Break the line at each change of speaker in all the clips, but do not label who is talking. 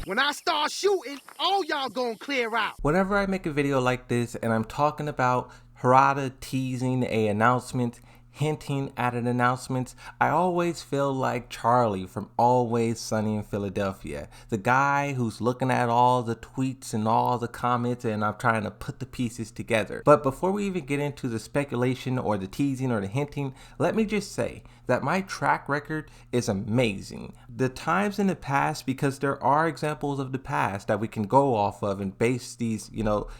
When I start shooting, all y'all gonna clear out.
Whenever I make a video like this and I'm talking about Harada teasing a announcement, hinting at an announcement, I always feel like Charlie from Always Sunny in Philadelphia. The guy who's looking at all the tweets and all the comments and I'm trying to put the pieces together. But before we even get into the speculation or the teasing or the hinting, let me just say that my track record is amazing. The times in the past, because there are examples of the past that we can go off of and base these,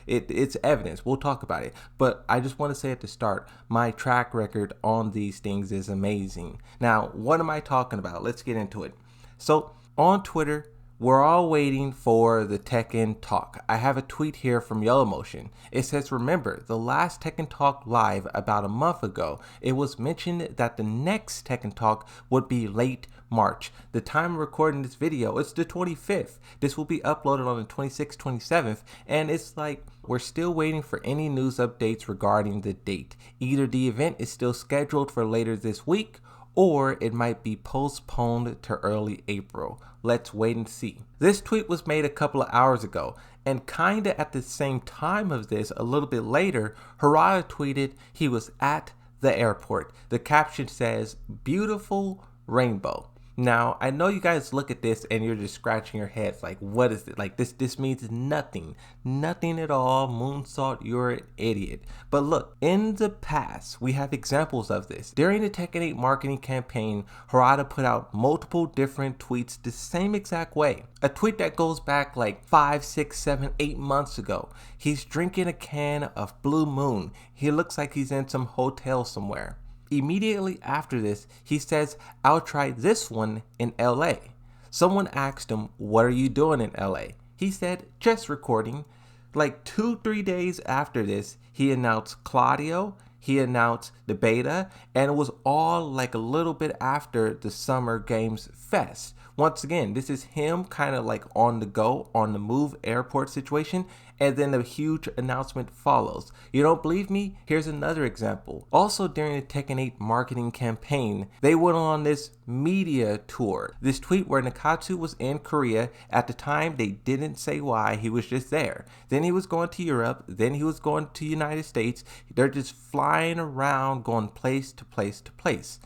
it's evidence. We'll talk about it. But I just want to say at the start, my track record on these things is amazing. Now, what am I talking about? Let's get into it. So on Twitter, we're all waiting for the Tekken talk. I have a tweet here from Yellow Motion. It says, remember, the last Tekken talk live about a month ago, it was mentioned that the next Tekken talk would be late March. The time of recording this video, it's the 25th. This will be uploaded on the 26th, 27th, and it's like we're still waiting for any news updates regarding the date. Either the event is still scheduled for later this week, or it might be postponed to early April. Let's wait and see. This tweet was made a couple of hours ago, and kinda at the same time of this, a little bit later, Harada tweeted he was at the airport. The caption says, "Beautiful rainbow." Now, I know you guys look at this and you're just scratching your heads like, what is it? Like this means nothing. Nothing at all. Moonsault, you're an idiot. But look, in the past, we have examples of this. During the Tekken 8 marketing campaign, Harada put out multiple different tweets the same exact way. A tweet that goes back like 5, 6, 7, 8 months ago. He's drinking a can of Blue Moon. He looks like he's in some hotel somewhere. Immediately after this, he says, "I'll try this one in LA. Someone asked him, "What are you doing in LA? He said, "Just recording." Like 2-3 days after this, he announced Claudio, he announced the beta, and it was all like a little bit after the Summer Games Fest. Once again, this is him kind of like on the go, on the move airport situation, and then a huge announcement follows. You don't believe me? Here's another example. Also during the Tekken 8 marketing campaign, they went on this media tour. This tweet where Nakatsu was in Korea. At the time, they didn't say why, he was just there. Then he was going to Europe, then he was going to United States. They're just flying around, going place to place to place.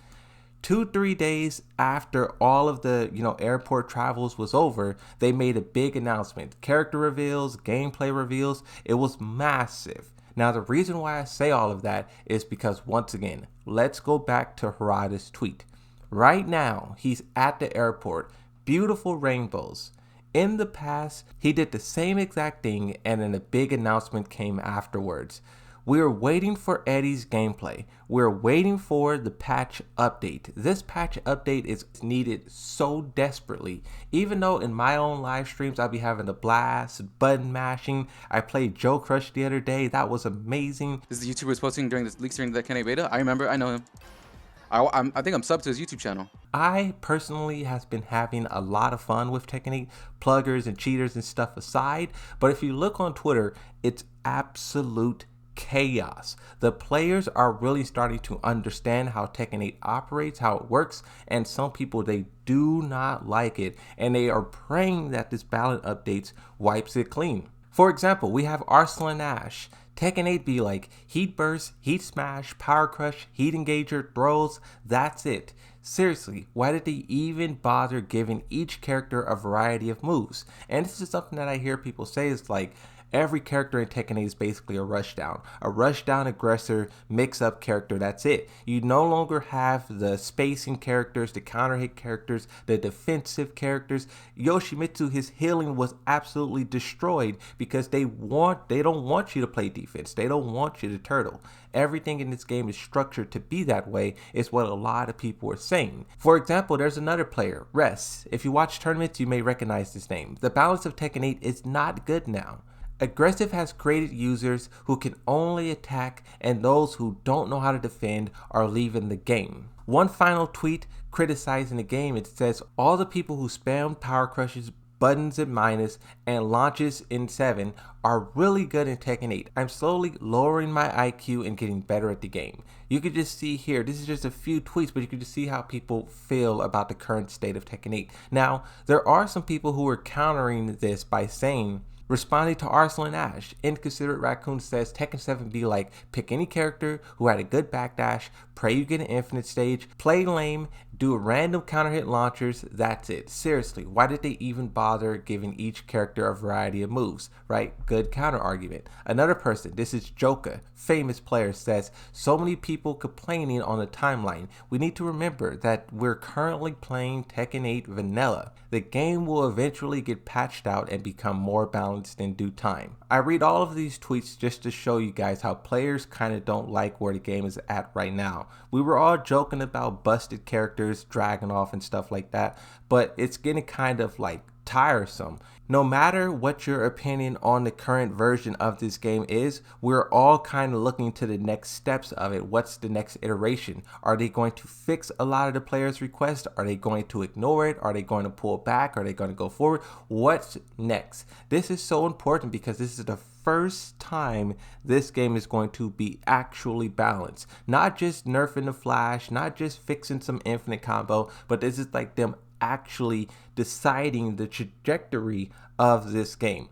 2-3 days after all of the airport travels was over, they made a big announcement. Character reveals, gameplay reveals. It was massive. Now the reason why I say all of that is because, once again, let's go back to Harada's tweet. Right now, he's at the airport. Beautiful rainbows. In the past, he did the same exact thing, and then a big announcement came afterwards. We're waiting for Eddie's gameplay. We're waiting for the patch update. This patch update is needed so desperately. Even though in my own live streams I'll be having a blast, button mashing. I played Joe Crush the other day. That was amazing.
This is the YouTuber was posting during the leaks during the Tekken 8 beta. I remember. I know him. I think I'm subbed to his YouTube channel.
I personally has been having a lot of fun with Tekken 8, pluggers and cheaters and stuff aside. But if you look on Twitter, it's absolute chaos. The players are really starting to understand how Tekken 8 operates, how it works, and some people, they do not like it, and they are praying that this balance updates wipes it clean. For example, we have Arslan Ash. Tekken 8 be like heat burst, heat smash, power crush, heat engager, throws, that's it. Seriously, why did they even bother giving each character a variety of moves? And this is something that I hear people say is like, every character in Tekken 8 is basically a rushdown. A rushdown aggressor, mix-up character, that's it. You no longer have the spacing characters, the counter hit characters, the defensive characters. Yoshimitsu, his healing was absolutely destroyed because they don't want you to play defense. They don't want you to turtle. Everything in this game is structured to be that way, is what a lot of people are saying. For example, there's another player, Res. If you watch tournaments, you may recognize this name. The balance of Tekken 8 is not good now. Aggressive has created users who can only attack, and those who don't know how to defend are leaving the game. One final tweet criticizing the game, it says, all the people who spammed power crushes buttons in minus, and launches in 7 are really good in Tekken 8. I'm slowly lowering my IQ and getting better at the game. You can just see here, this is just a few tweets, but you can just see how people feel about the current state of Tekken 8. Now, there are some people who are countering this by saying, responding to Arsenal and Ash, Inconsiderate Raccoon says Tekken 7 be like, pick any character who had a good backdash, pray you get an infinite stage, play lame, do random counter hit launchers, that's it. Seriously, why did they even bother giving each character a variety of moves, right? Good counter argument. Another person, this is Joka, famous player, says, so many people complaining on the timeline. We need to remember that we're currently playing Tekken 8 vanilla. The game will eventually get patched out and become more balanced in due time. I read all of these tweets just to show you guys how players kind of don't like where the game is at right now. We were all joking about busted characters dragging off and stuff like that, but it's getting kind of like tiresome. No matter what your opinion on the current version of this game is, we're all kind of looking to the next steps of it. What's the next iteration? Are they going to fix a lot of the players' requests? Are they going to ignore it? Are they going to pull back? Are they going to go forward? What's next? This is so important because this is the first time this game is going to be actually balanced. Not just nerfing the flash, not just fixing some infinite combo, but this is like them actually deciding the trajectory of this game.